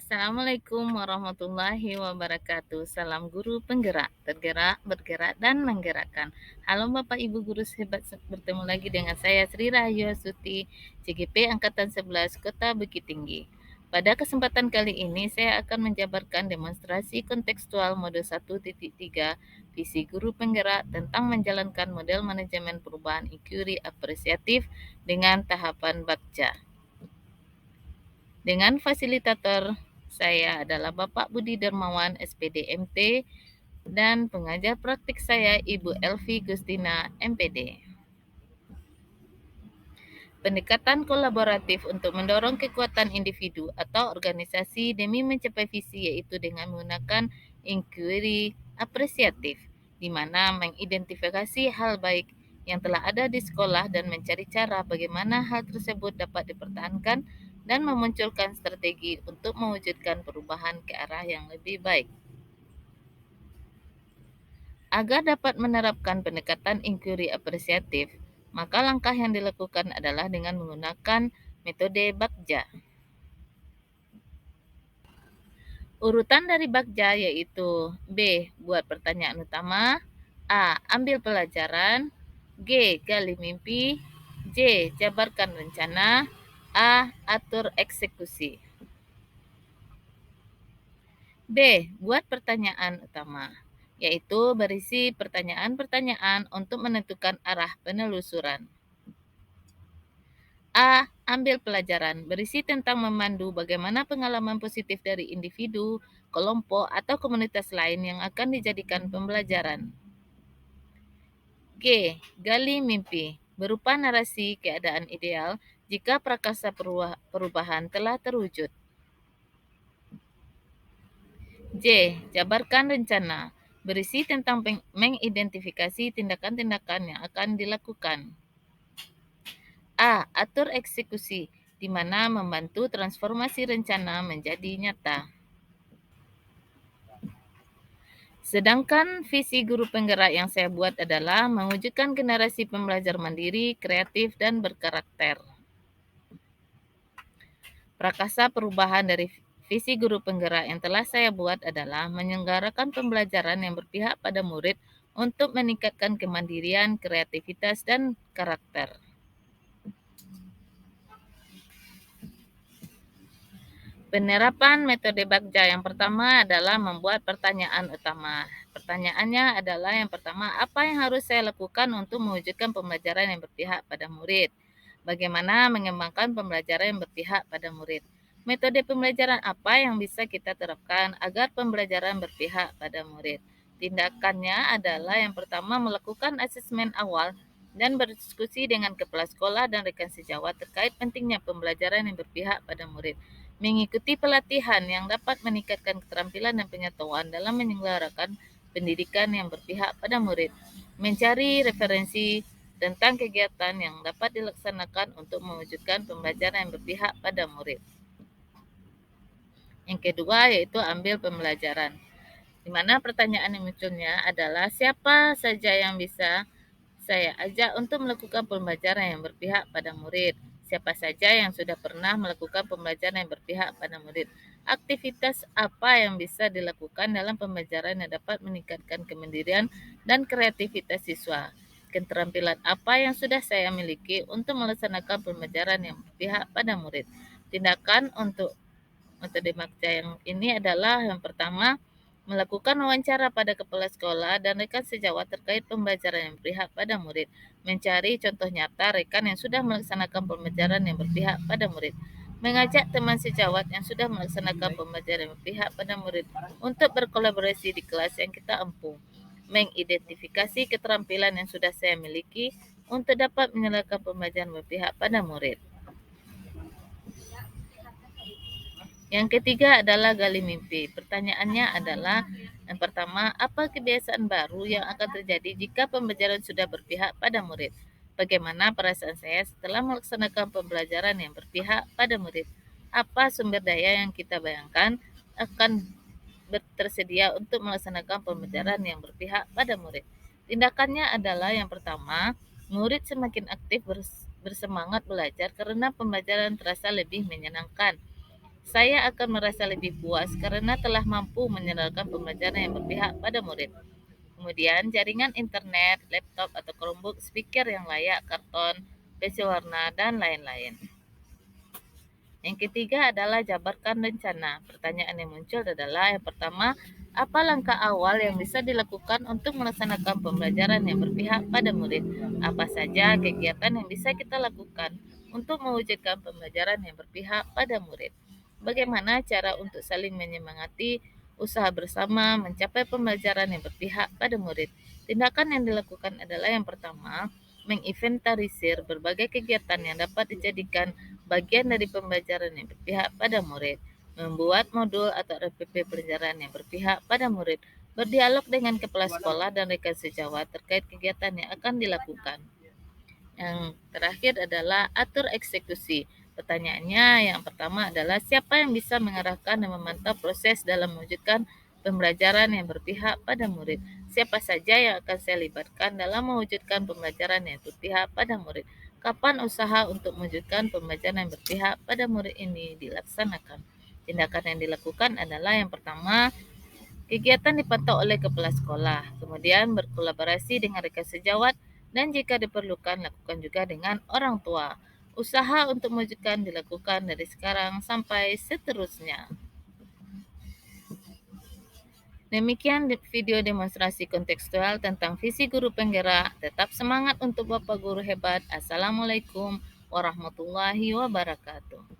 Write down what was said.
Assalamualaikum warahmatullahi wabarakatuh. Salam guru penggerak, tergerak, bergerak, dan menggerakkan. Halo Bapak Ibu guru hebat, bertemu lagi dengan saya Sri Rahayu Astuti, CGP Angkatan 11 Kota Bukit Tinggi. Pada kesempatan kali ini saya akan menjabarkan demonstrasi kontekstual mode 1.3 visi guru penggerak tentang menjalankan model manajemen perubahan inquiry apresiatif dengan tahapan BAKJA. Dengan fasilitator saya adalah Bapak Budi Darmawan, SPD MT, dan pengajar praktik saya Ibu Elvi Gustina, MPD. Pendekatan kolaboratif untuk mendorong kekuatan individu atau organisasi demi mencapai visi yaitu dengan menggunakan inquiry apresiatif, di mana mengidentifikasi hal baik yang telah ada di sekolah dan mencari cara bagaimana hal tersebut dapat dipertahankan dan memunculkan strategi untuk mewujudkan perubahan ke arah yang lebih baik. Agar dapat menerapkan pendekatan inquiry apresiatif, maka langkah yang dilakukan adalah dengan menggunakan metode BAKJA. Urutan dari BAKJA yaitu B. Buat pertanyaan utama, A. Ambil pelajaran, G. Gali mimpi, J. Jabarkan rencana, A. Atur eksekusi. B. Buat pertanyaan utama, yaitu berisi pertanyaan-pertanyaan untuk menentukan arah penelusuran. A. Ambil pelajaran, berisi tentang memandu bagaimana pengalaman positif dari individu, kelompok, atau komunitas lain yang akan dijadikan pembelajaran. G. Gali mimpi, berupa narasi keadaan ideal jika prakarsa perubahan telah terwujud. J. Jabarkan rencana, berisi tentang mengidentifikasi tindakan-tindakan yang akan dilakukan. A. Atur eksekusi, di mana membantu transformasi rencana menjadi nyata. Sedangkan visi guru penggerak yang saya buat adalah mewujudkan generasi pembelajar mandiri, kreatif, dan berkarakter. Prakarsa perubahan dari visi guru penggerak yang telah saya buat adalah menyelenggarakan pembelajaran yang berpihak pada murid untuk meningkatkan kemandirian, kreativitas, dan karakter. Penerapan metode BAKJA yang pertama adalah membuat pertanyaan utama. Pertanyaannya adalah yang pertama, apa yang harus saya lakukan untuk mewujudkan pembelajaran yang berpihak pada murid? Bagaimana mengembangkan pembelajaran yang berpihak pada murid? Metode pembelajaran apa yang bisa kita terapkan agar pembelajaran berpihak pada murid? Tindakannya adalah yang pertama melakukan asesmen awal dan berdiskusi dengan kepala sekolah dan rekan sejawat terkait pentingnya pembelajaran yang berpihak pada murid. Mengikuti pelatihan yang dapat meningkatkan keterampilan dan pengetahuan dalam menyelenggarakan pendidikan yang berpihak pada murid. Mencari referensi tentang kegiatan yang dapat dilaksanakan untuk mewujudkan pembelajaran yang berpihak pada murid. Yang kedua yaitu ambil pembelajaran, di mana pertanyaan yang munculnya adalah siapa saja yang bisa saya ajak untuk melakukan pembelajaran yang berpihak pada murid. Siapa saja yang sudah pernah melakukan pembelajaran yang berpihak pada murid. Aktivitas apa yang bisa dilakukan dalam pembelajaran yang dapat meningkatkan kemandirian dan kreativitas siswa. Keterampilan apa yang sudah saya miliki untuk melaksanakan pembelajaran yang berpihak pada murid. Tindakan untuk metode BAKJA yang ini adalah yang pertama, melakukan wawancara pada kepala sekolah dan rekan sejawat terkait pembelajaran yang berpihak pada murid. Mencari contoh nyata rekan yang sudah melaksanakan pembelajaran yang berpihak pada murid. Mengajak teman sejawat yang sudah melaksanakan pembelajaran yang berpihak pada murid untuk berkolaborasi di kelas yang kita empu. Mengidentifikasi keterampilan yang sudah saya miliki untuk dapat menyelesaikan pembelajaran berpihak pada murid. Yang ketiga adalah gali mimpi. Pertanyaannya adalah yang pertama, apa kebiasaan baru yang akan terjadi jika pembelajaran sudah berpihak pada murid? Bagaimana perasaan saya setelah melaksanakan pembelajaran yang berpihak pada murid? Apa sumber daya yang kita bayangkan akan tersedia untuk melaksanakan pembelajaran yang berpihak pada murid? Tindakannya adalah yang pertama, murid semakin aktif bersemangat belajar karena pembelajaran terasa lebih menyenangkan. Saya akan merasa lebih puas karena telah mampu menyenarkan pembelajaran yang berpihak pada murid. Kemudian jaringan internet, laptop atau Chromebook, speaker yang layak, karton, pensil warna, dan lain-lain. Yang ketiga adalah jabarkan rencana. Pertanyaan yang muncul adalah yang pertama, apa langkah awal yang bisa dilakukan untuk melaksanakan pembelajaran yang berpihak pada murid? Apa saja kegiatan yang bisa kita lakukan untuk mewujudkan pembelajaran yang berpihak pada murid? Bagaimana cara untuk saling menyemangati usaha bersama mencapai pembelajaran yang berpihak pada murid? Tindakan yang dilakukan adalah yang pertama, menginventarisir berbagai kegiatan yang dapat dijadikan bagian dari pembelajaran yang berpihak pada murid, membuat modul atau RPP pelajaran yang berpihak pada murid, berdialog dengan kepala sekolah dan rekan sejawat terkait kegiatan yang akan dilakukan. Yang terakhir adalah atur eksekusi. Pertanyaannya yang pertama adalah siapa yang bisa mengarahkan dan memantau proses dalam mewujudkan pembelajaran yang berpihak pada murid? Siapa saja yang akan saya libatkan dalam mewujudkan pembelajaran yang berpihak pada murid? Kapan usaha untuk mewujudkan pembelajaran yang berpihak pada murid ini dilaksanakan? Tindakan yang dilakukan adalah yang pertama, kegiatan dipantau oleh kepala sekolah, kemudian berkolaborasi dengan rekan sejawat, dan jika diperlukan lakukan juga dengan orang tua. Usaha untuk mewujudkan dilakukan dari sekarang sampai seterusnya. Demikian video demonstrasi kontekstual tentang visi guru penggerak. Tetap semangat untuk Bapak Guru hebat. Assalamualaikum warahmatullahi wabarakatuh.